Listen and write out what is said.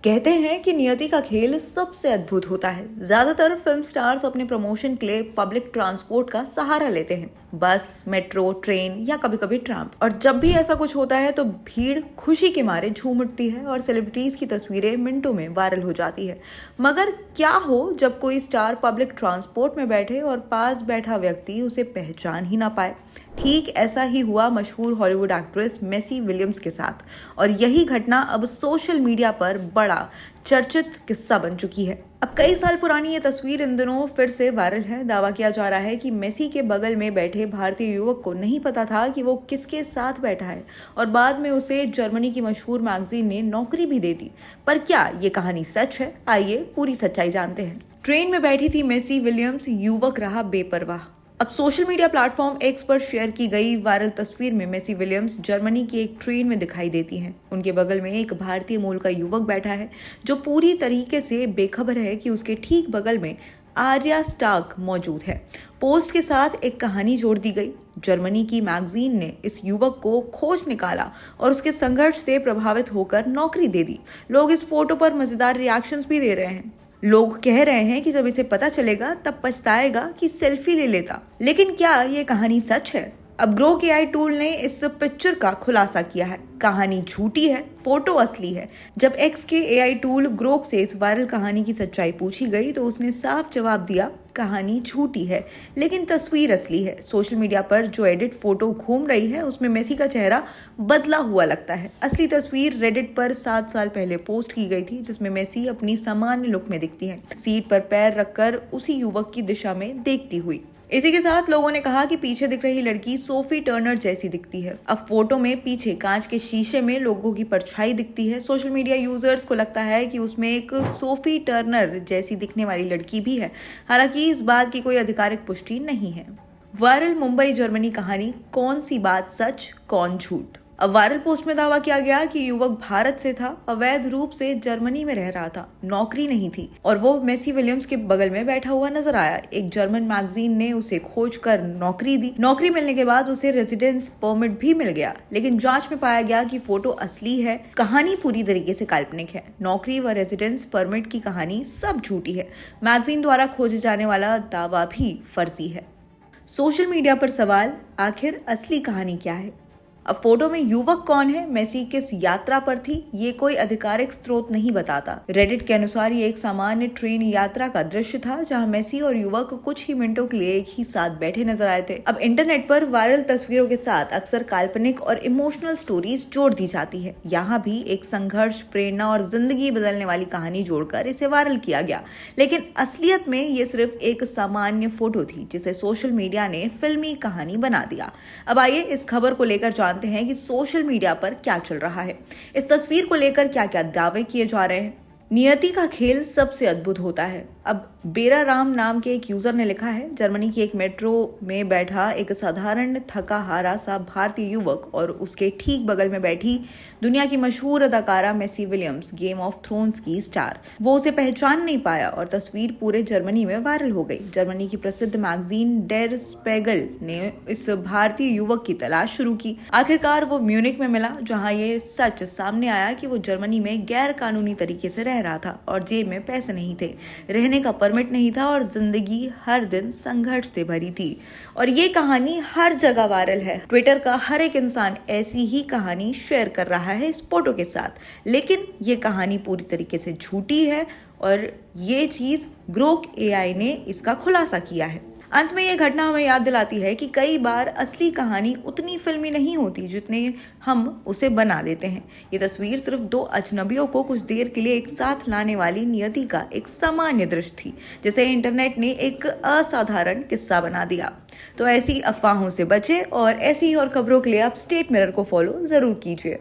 कहते हैं कि नियति का खेल सबसे अद्भुत होता है। ज्यादातर फिल्म स्टार्स अपने प्रमोशन के लिए पब्लिक ट्रांसपोर्ट का सहारा लेते हैं, बस, मेट्रो, ट्रेन या कभी कभी ट्राम। और जब भी ऐसा कुछ होता है तो भीड़ खुशी के मारे झूम उठती है और सेलिब्रिटीज की तस्वीरें मिनटों में वायरल हो जाती है। मगर क्या हो जब कोई स्टार पब्लिक ट्रांसपोर्ट में बैठे और पास बैठा व्यक्ति उसे पहचान ही ना पाए। ठीक ऐसा ही हुआ मशहूर हॉलीवुड एक्ट्रेस मैसी विलियम्स के साथ, और यही घटना अब सोशल मीडिया पर बड़ा चर्चित किस्सा बन चुकी है। अब कई साल पुरानी ये तस्वीर इन दिनों फिर से वायरल है। दावा किया जा रहा है कि मैसी के बगल में बैठे भारतीय युवक को नहीं पता था कि वो किसके साथ बैठा है, और बाद में उसे जर्मनी की मशहूर मैगजीन ने नौकरी भी दे दी। पर क्या ये कहानी सच है? आइए पूरी सच्चाई जानते हैं। ट्रेन में बैठी थी मैसी विलियम्स, युवक रहा बेपरवाह। अब सोशल मीडिया प्लेटफॉर्म एक्स पर शेयर की गई वायरल तस्वीर में मैसी विलियम्स जर्मनी की एक ट्रेन में दिखाई देती हैं। उनके बगल में एक भारतीय मूल का युवक बैठा है जो पूरी तरीके से बेखबर है कि उसके ठीक बगल में आर्या स्टार्क मौजूद है। पोस्ट के साथ एक कहानी जोड़ दी गई। जर्मनी की मैगजीन ने इस युवक को खोज निकाला और उसके संघर्ष से प्रभावित होकर नौकरी दे दी। लोग इस फोटो पर मजेदार रिएक्शंस भी दे रहे हैं। लोग कह रहे हैं कि जब इसे पता चलेगा तब पछताएगा कि सेल्फी ले लेता। लेकिन क्या ये कहानी सच है? अब ग्रोक एआई टूल ने इस पिक्चर का खुलासा किया है। कहानी झूठी है, फोटो असली है। जब एक्स के एआई टूल ग्रोक से इस वायरल कहानी की सच्चाई पूछी गई तो उसने साफ जवाब दिया, कहानी झूठी है लेकिन तस्वीर असली है। सोशल मीडिया पर जो एडिट फोटो घूम रही है उसमें मेसी का चेहरा बदला हुआ लगता है। असली तस्वीर रेडिट पर 7 साल पहले पोस्ट की गई थी, जिसमें मेसी अपनी सामान्य लुक में दिखती है, सीट पर पैर रखकर उसी युवक की दिशा में देखती हुई। इसी के साथ लोगों ने कहा कि पीछे दिख रही लड़की सोफी टर्नर जैसी दिखती है। अब फोटो में पीछे कांच के शीशे में लोगों की परछाई दिखती है। सोशल मीडिया यूजर्स को लगता है कि उसमें एक सोफी टर्नर जैसी दिखने वाली लड़की भी है। हालांकि इस बात की कोई आधिकारिक पुष्टि नहीं है। वायरल मुंबई जर्मनी कहानी, कौन सी बात सच कौन झूठ? अब वायरल पोस्ट में दावा किया गया कि युवक भारत से था, अवैध रूप से जर्मनी में रह रहा था, नौकरी नहीं थी और वो मैसी विलियम्स के बगल में बैठा हुआ नजर आया। एक जर्मन मैगजीन ने उसे खोजकर नौकरी दी। नौकरी मिलने के बाद उसे रेजिडेंस परमिट भी मिल गया, लेकिन जांच में पाया गया कि फोटो असली है, कहानी पूरी तरीके से काल्पनिक है। नौकरी व रेजिडेंस परमिट की कहानी सब झूठी है। मैगजीन द्वारा खोजे जाने वाला दावा भी फर्जी है। सोशल मीडिया पर सवाल, आखिर असली कहानी क्या है? अब फोटो में युवक कौन है, मैसी किस यात्रा पर थी, ये कोई आधिकारिक स्रोत नहीं बताता। रेडिट के अनुसार ये एक सामान्य ट्रेन यात्रा का दृश्य था जहां मैसी और युवक कुछ ही मिनटों के लिए एक ही साथ बैठे नजर आए थे। अब इंटरनेट पर वायरल तस्वीरों के साथ अक्सर काल्पनिक और इमोशनल स्टोरीज जोड़ दी जाती है। यहाँ भी एक संघर्ष, प्रेरणा और जिंदगी बदलने वाली कहानी जोड़कर इसे वायरल किया गया। लेकिन असलियत में ये सिर्फ एक सामान्य फोटो थी जिसे सोशल मीडिया ने फिल्मी कहानी बना दिया। अब आइए इस खबर को लेकर जानते हैं कि सोशल मीडिया पर क्या चल रहा है। इस तस्वीर को लेकर क्या क्या दावे किए जा रहे हैं। नियति का खेल सबसे अद्भुत होता है। अब बेरा राम नाम के एक यूजर ने लिखा है, जर्मनी की एक मेट्रो में बैठा एक साधारण थका हारा सा भारतीय युवक और उसके ठीक बगल में बैठी दुनिया की मशहूर अदाकारा Maisie Williams, Game of Thrones की स्टार। वो उसे पहचान नहीं पाया और तस्वीर पूरे जर्मनी में वायरल हो गई। जर्मनी की प्रसिद्ध मैगजीन डेर स्पेगल ने इस भारतीय युवक की तलाश शुरू की। आखिरकार वो म्यूनिक में मिला, जहाँ ये सच सामने आया कि वो जर्मनी में गैर कानूनी तरीके से रह रहा था और जेब में पैसे नहीं थे, रहने का परमिट नहीं था और जिंदगी हर दिन संघर्ष से भरी थी। और ये कहानी हर जगह वायरल है। ट्विटर का हर एक इंसान ऐसी ही कहानी शेयर कर रहा है इस फोटो के साथ। लेकिन ये कहानी पूरी तरीके से झूठी है और ये चीज ग्रोक एआई ने इसका खुलासा किया है। अंत में ये घटना हमें याद दिलाती है कि कई बार असली कहानी उतनी फिल्मी नहीं होती जितने हम उसे बना देते हैं। ये तस्वीर सिर्फ 2 अजनबियों को कुछ देर के लिए एक साथ लाने वाली नियति का एक सामान्य दृश्य थी, जिसे इंटरनेट ने एक असाधारण किस्सा बना दिया। तो ऐसी अफवाहों से बचें और ऐसी ही और खबरों के लिए आप स्टेट मिरर को फॉलो जरूर कीजिए।